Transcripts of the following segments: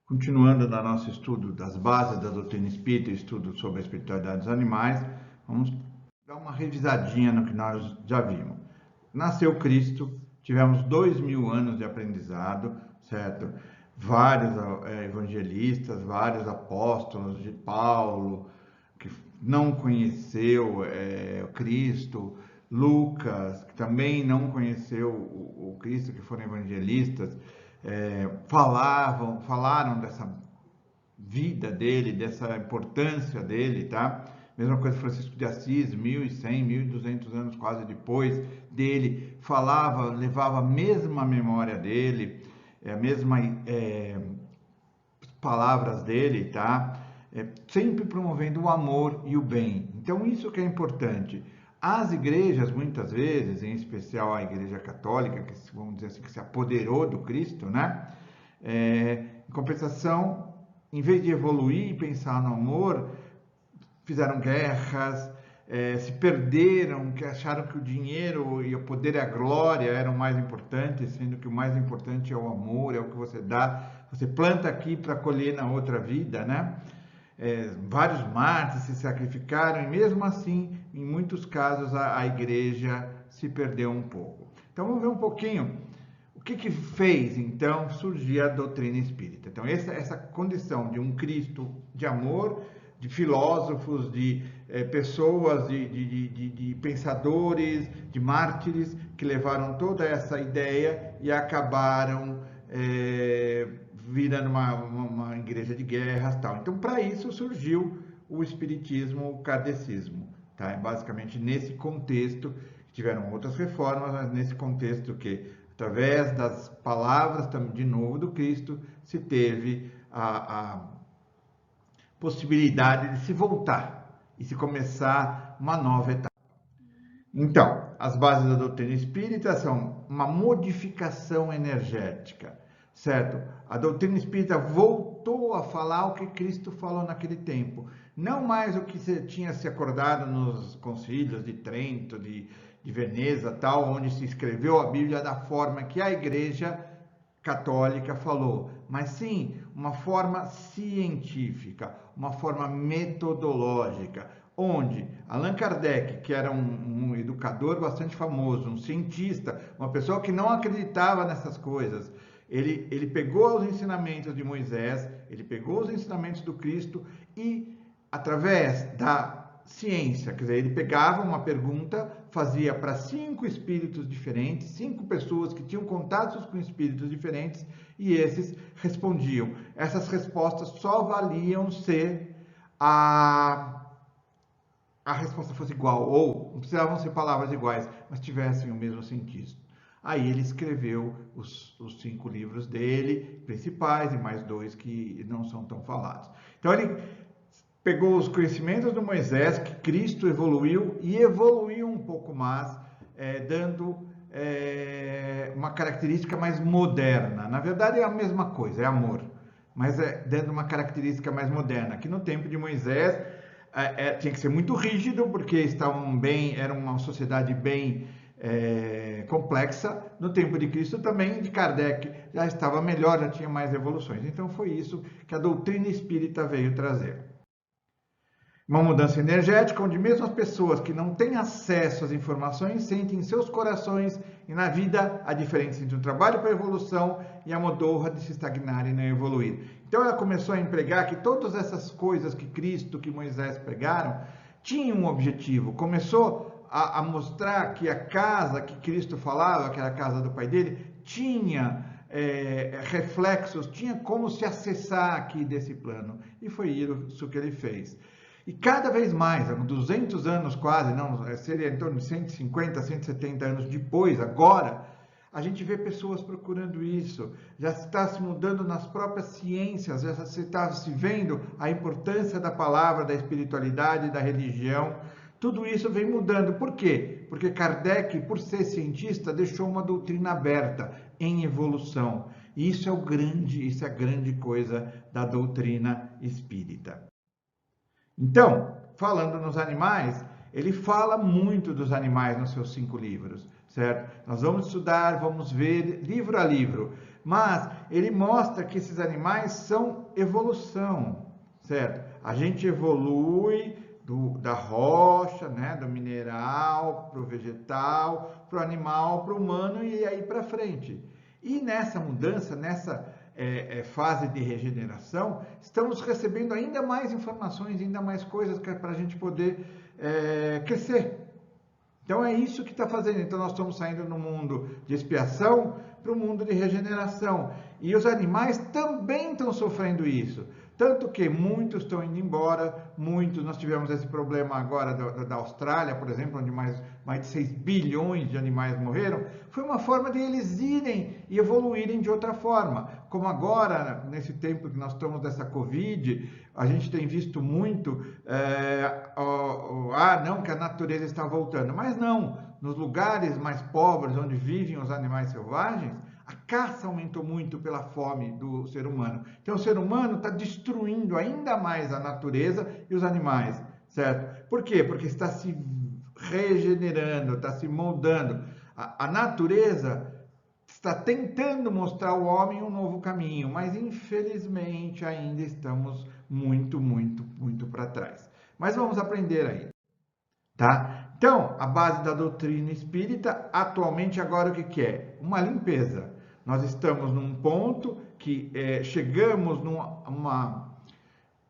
Continuando no nosso estudo das bases da doutrina espírita, estudo sobre a espiritualidade dos animais, vamos dar uma revisadinha no que nós já vimos. Nasceu Cristo, tivemos 2000 anos de aprendizado, certo? Vários evangelistas, vários apóstolos de Paulo, que não conheceu Cristo, Lucas, que também não conheceu o Cristo, que foram evangelistas, falaram dessa vida dele, dessa importância dele, tá? Mesma coisa Francisco de Assis, 1100, 1200 anos quase depois dele, falava, levava a mesma memória dele, a mesma palavras dele, tá? Sempre promovendo o amor e o bem. Então isso que é importante. As igrejas, muitas vezes, em especial a Igreja Católica, que vamos dizer assim, que se apoderou do Cristo, né? Em compensação, em vez de evoluir e pensar no amor, fizeram guerras, se perderam, que acharam que o dinheiro e o poder e a glória eram mais importantes, sendo que o mais importante é o amor, é o que você dá, você planta aqui para colher na outra vida, né? Vários mártires se sacrificaram e mesmo assim, em muitos casos, a igreja se perdeu um pouco. Então vamos ver um pouquinho o que fez então surgir a doutrina espírita. Então essa condição de um Cristo de amor, de filósofos, de pessoas, de pensadores, de mártires que levaram toda essa ideia e acabaram virando uma igreja de guerras, tal. Então, para isso surgiu o espiritismo, o kardecismo, tá? É basicamente nesse contexto, tiveram outras reformas, mas nesse contexto que, através das palavras, de novo, do Cristo, se teve a possibilidade de se voltar e se começar uma nova etapa. Então, as bases da doutrina espírita são uma modificação energética, certo? A doutrina espírita voltou a falar o que Cristo falou naquele tempo, não mais o que tinha se acordado nos concílios de Trento, de Veneza, tal, onde se escreveu a Bíblia da forma que a Igreja Católica falou, mas sim uma forma científica, uma forma metodológica, onde Allan Kardec, que era um educador bastante famoso, um cientista, uma pessoa que não acreditava nessas coisas, ele pegou os ensinamentos de Moisés, ele pegou os ensinamentos do Cristo e, através da ciência, quer dizer, ele pegava uma pergunta, fazia para 5 espíritos diferentes, 5 pessoas que tinham contatos com espíritos diferentes e esses respondiam. Essas respostas só valiam se a resposta fosse igual, ou não precisavam ser palavras iguais, mas tivessem o mesmo sentido. Aí ele escreveu os 5 livros dele, principais, e mais 2 que não são tão falados. Então ele pegou os conhecimentos do Moisés, que Cristo evoluiu, e evoluiu um pouco mais, dando uma característica mais moderna. Na verdade é a mesma coisa, é amor, mas dando uma característica mais moderna, que no tempo de Moisés tinha que ser muito rígido, porque era uma sociedade bem complexa. No tempo de Cristo também, de Kardec, já estava melhor, já tinha mais evoluções. Então foi isso que a doutrina espírita veio trazer. Uma mudança energética, onde mesmo as pessoas que não têm acesso às informações sentem em seus corações e na vida a diferença entre o trabalho para a evolução e a modorra de se estagnar e não evoluir. Então ela começou a empregar que todas essas coisas que Cristo, que Moisés pregaram, tinham um objetivo. Começou a mostrar que a casa que Cristo falava, que era a casa do Pai dele, tinha reflexos, tinha como se acessar aqui desse plano. E foi isso que ele fez. E cada vez mais, 200 anos quase, não, seria em torno de 150, 170 anos depois, agora, a gente vê pessoas procurando isso, já está se mudando nas próprias ciências, já se está se vendo a importância da palavra, da espiritualidade, da religião, tudo isso vem mudando. Por quê? Porque Kardec, por ser cientista, deixou uma doutrina aberta, em evolução. E isso é a grande coisa da doutrina espírita. Então, falando nos animais, ele fala muito dos animais nos seus 5 livros, certo? Nós vamos estudar, vamos ver livro a livro, mas ele mostra que esses animais são evolução, certo? A gente evolui da rocha, né, do mineral, para o vegetal, para o animal, para o humano e aí para frente. E nessa mudança, nessa fase de regeneração, estamos recebendo ainda mais informações, ainda mais coisas para a gente poder crescer. Então é isso que está fazendo. Então nós estamos saindo no mundo de expiação para o mundo de regeneração. E os animais também estão sofrendo isso. Tanto que muitos estão indo embora, muitos, nós tivemos esse problema agora da Austrália, por exemplo, onde mais de 6 bilhões de animais morreram, foi uma forma de eles irem e evoluírem de outra forma. Como agora, nesse tempo que nós estamos dessa Covid, a gente tem visto muito, não, que a natureza está voltando, mas não, nos lugares mais pobres, onde vivem os animais selvagens, a caça aumentou muito pela fome do ser humano. Então, o ser humano está destruindo ainda mais a natureza e os animais, certo? Por quê? Porque está se regenerando, está se moldando. A natureza está tentando mostrar ao homem um novo caminho, mas infelizmente ainda estamos muito, muito, muito para trás. Mas vamos aprender aí, tá? Então, a base da doutrina espírita, atualmente, agora o que é? Uma limpeza. Nós estamos num ponto que chegamos numa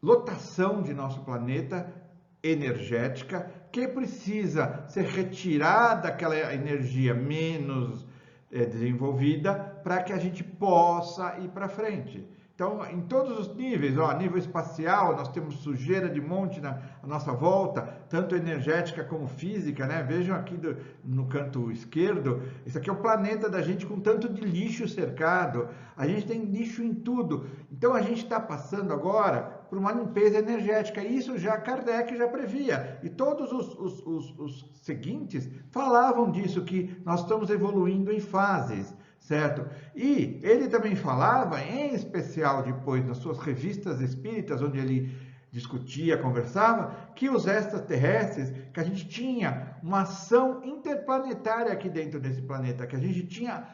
lotação de nosso planeta energética que precisa ser retirada aquela energia menos desenvolvida para que a gente possa ir para frente. Então, em todos os níveis, a nível espacial, nós temos sujeira de monte na nossa volta, tanto energética como física, né? Vejam aqui no canto esquerdo, esse aqui é o planeta da gente com tanto de lixo cercado, a gente tem lixo em tudo. Então, a gente está passando agora por uma limpeza energética, e isso já Kardec já previa, e todos os seguintes falavam disso, que nós estamos evoluindo em fases, certo? E ele também falava, em especial depois nas suas revistas espíritas, onde ele discutia, conversava, que os extraterrestres, que a gente tinha uma ação interplanetária aqui dentro desse planeta, que a gente tinha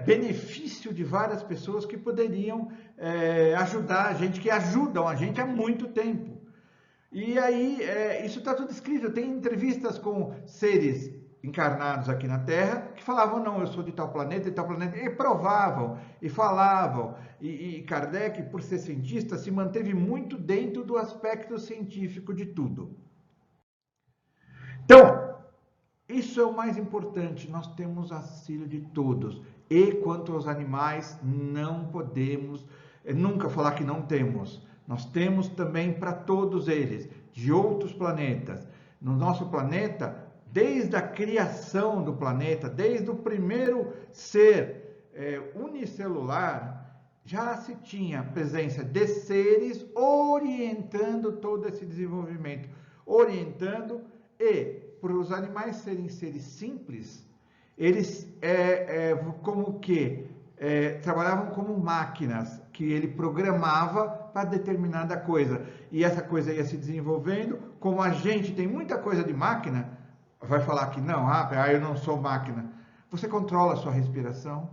benefício de várias pessoas que poderiam ajudar a gente, que ajudam a gente há muito tempo. E aí, isso está tudo escrito, tem entrevistas com seres encarnados aqui na Terra, que falavam, não, eu sou de tal planeta, e provavam, e falavam, e Kardec, por ser cientista, se manteve muito dentro do aspecto científico de tudo. Então, isso é o mais importante, nós temos auxílio de todos, e quanto aos animais, não podemos nunca falar que não temos, nós temos também para todos eles, de outros planetas. No nosso planeta, desde a criação do planeta, desde o primeiro ser unicelular, já se tinha a presença de seres orientando todo esse desenvolvimento, orientando, e para os animais serem seres simples, eles como que trabalhavam como máquinas, que ele programava para determinada coisa, e essa coisa ia se desenvolvendo. Como a gente tem muita coisa de máquina, vai falar que não, eu não sou máquina. Você controla a sua respiração,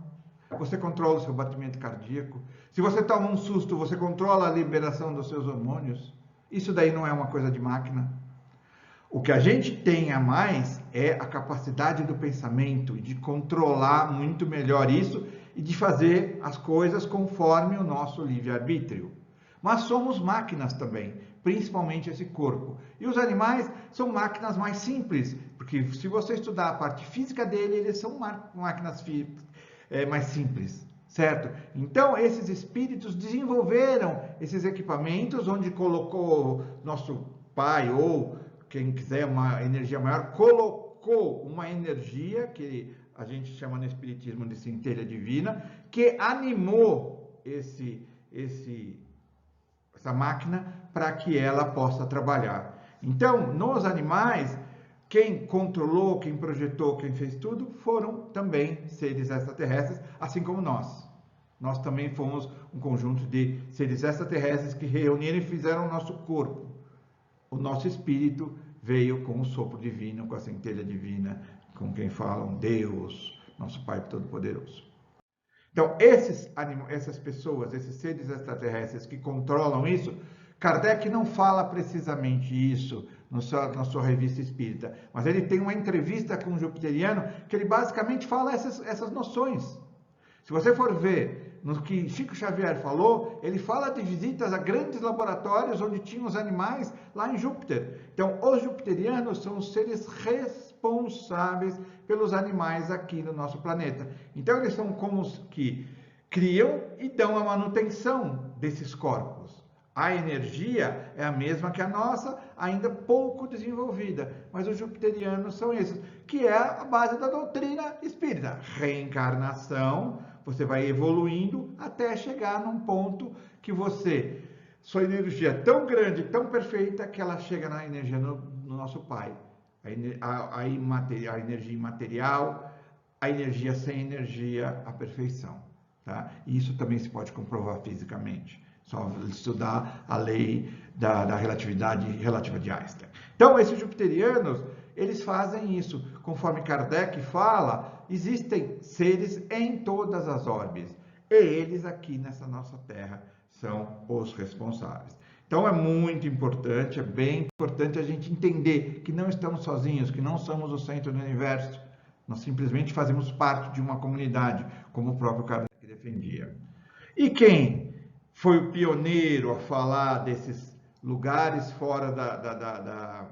você controla o seu batimento cardíaco. Se você toma um susto, você controla a liberação dos seus hormônios. Isso daí não é uma coisa de máquina. O que a gente tem a mais é a capacidade do pensamento e de controlar muito melhor isso e de fazer as coisas conforme o nosso livre-arbítrio. Mas somos máquinas também, principalmente esse corpo. E os animais são máquinas mais simples, porque se você estudar a parte física dele, eles são máquinas mais simples, certo? Então, esses espíritos desenvolveram esses equipamentos, onde colocou nosso pai, ou quem quiser uma energia maior, colocou uma energia, que a gente chama no espiritismo de centelha divina, que animou essa máquina para que ela possa trabalhar. Então, nos animais, quem controlou, quem projetou, quem fez tudo, foram também seres extraterrestres, assim como nós. Nós também fomos um conjunto de seres extraterrestres que reuniram e fizeram o nosso corpo. O nosso espírito veio com o sopro divino, com a centelha divina, com quem falam Deus, nosso Pai Todo-Poderoso. Então, Então, essas pessoas, esses seres extraterrestres que controlam isso, Kardec não fala precisamente isso na sua revista espírita, mas ele tem uma entrevista com um jupiteriano que ele basicamente fala essas noções. Se você for ver no que Chico Xavier falou, ele fala de visitas a grandes laboratórios onde tinham os animais lá em Júpiter. Então, os jupiterianos são os seres responsáveis pelos animais aqui no nosso planeta. Então, eles são como os que criam e dão a manutenção desses corpos. A energia é a mesma que a nossa, ainda pouco desenvolvida, mas os jupiterianos são esses, que é a base da doutrina espírita. Reencarnação, você vai evoluindo até chegar num ponto que sua energia é tão grande, tão perfeita, que ela chega na energia no nosso Pai. A energia imaterial, a energia sem energia, a perfeição. Tá? E isso também se pode comprovar fisicamente. Só estudar a lei da relatividade relativa de Einstein. Então, esses jupiterianos, eles fazem isso. Conforme Kardec fala, existem seres em todas as órbes. E eles aqui nessa nossa Terra são os responsáveis. Então, é muito importante, é bem importante a gente entender que não estamos sozinhos, que não somos o centro do universo. Nós simplesmente fazemos parte de uma comunidade, como o próprio Kardec defendia. E quem foi o pioneiro a falar desses lugares fora da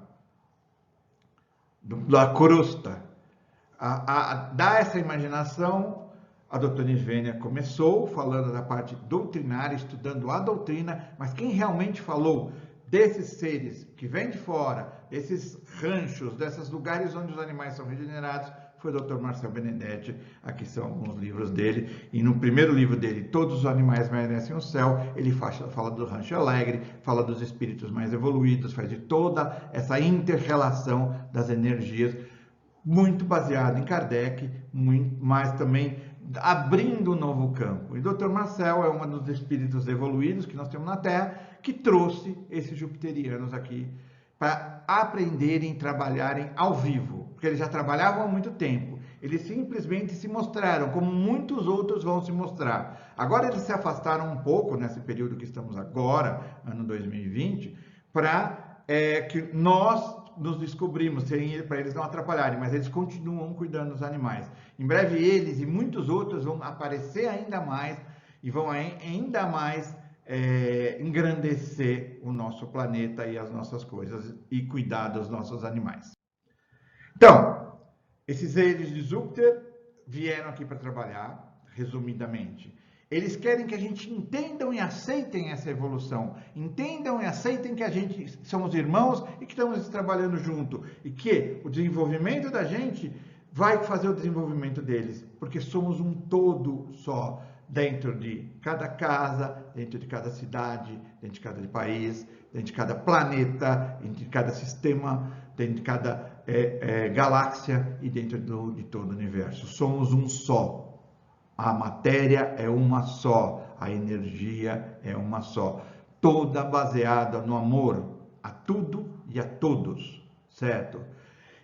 crosta, a dar essa imaginação? A doutora Ivênia começou falando da parte doutrinária, estudando a doutrina, mas quem realmente falou desses seres que vêm de fora, desses ranchos, desses lugares onde os animais são regenerados, foi o Dr. Marcel Benedetti. Aqui são alguns livros dele, e no primeiro livro dele, Todos os Animais Merecem o Céu, ele fala do Rancho Alegre, fala dos espíritos mais evoluídos, faz de toda essa inter-relação das energias, muito baseado em Kardec, mas também abrindo um novo campo. E o Dr. Marcel é um dos espíritos evoluídos que nós temos na Terra, que trouxe esses jupiterianos aqui para aprenderem, trabalharem ao vivo, porque eles já trabalhavam há muito tempo. Eles simplesmente se mostraram, como muitos outros vão se mostrar. Agora eles se afastaram um pouco, nesse período que estamos agora, ano 2020, para que nós nos descobrimos, para eles não atrapalharem, mas eles continuam cuidando dos animais. Em breve eles e muitos outros vão aparecer ainda mais e vão ainda mais engrandecer o nosso planeta e as nossas coisas e cuidar dos nossos animais. Então, esses seres de Júpiter vieram aqui para trabalhar, resumidamente. Eles querem que a gente entendam e aceitem essa evolução, entendam e aceitem que a gente somos irmãos e que estamos trabalhando junto, e que o desenvolvimento da gente vai fazer o desenvolvimento deles, porque somos um todo só, dentro de cada casa, dentro de cada cidade, dentro de cada país, dentro de cada planeta, dentro de cada sistema, dentro de cada galáxia e dentro de todo o universo. Somos um só. A matéria é uma só, a energia é uma só, toda baseada no amor a tudo e a todos, certo?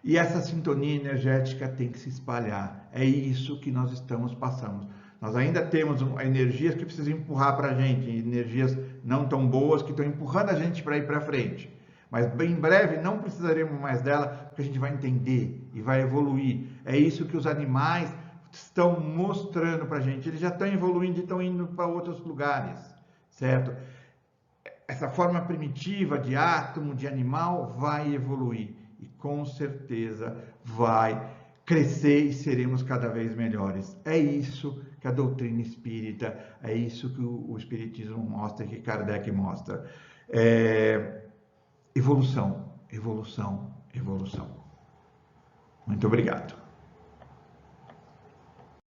E essa sintonia energética tem que se espalhar. É isso que nós estamos passando. Nós ainda temos energias que precisam empurrar para a gente, energias não tão boas que estão empurrando a gente para ir para frente. Mas bem em breve não precisaremos mais dela, porque a gente vai entender e vai evoluir. É isso que os animais estão mostrando para a gente. Eles já estão evoluindo e estão indo para outros lugares, certo? Essa forma primitiva de átomo, de animal, vai evoluir. E com certeza vai crescer e seremos cada vez melhores. É isso que a doutrina espírita, é isso que o espiritismo mostra, que Kardec mostra. Evolução, evolução, evolução. Muito obrigado.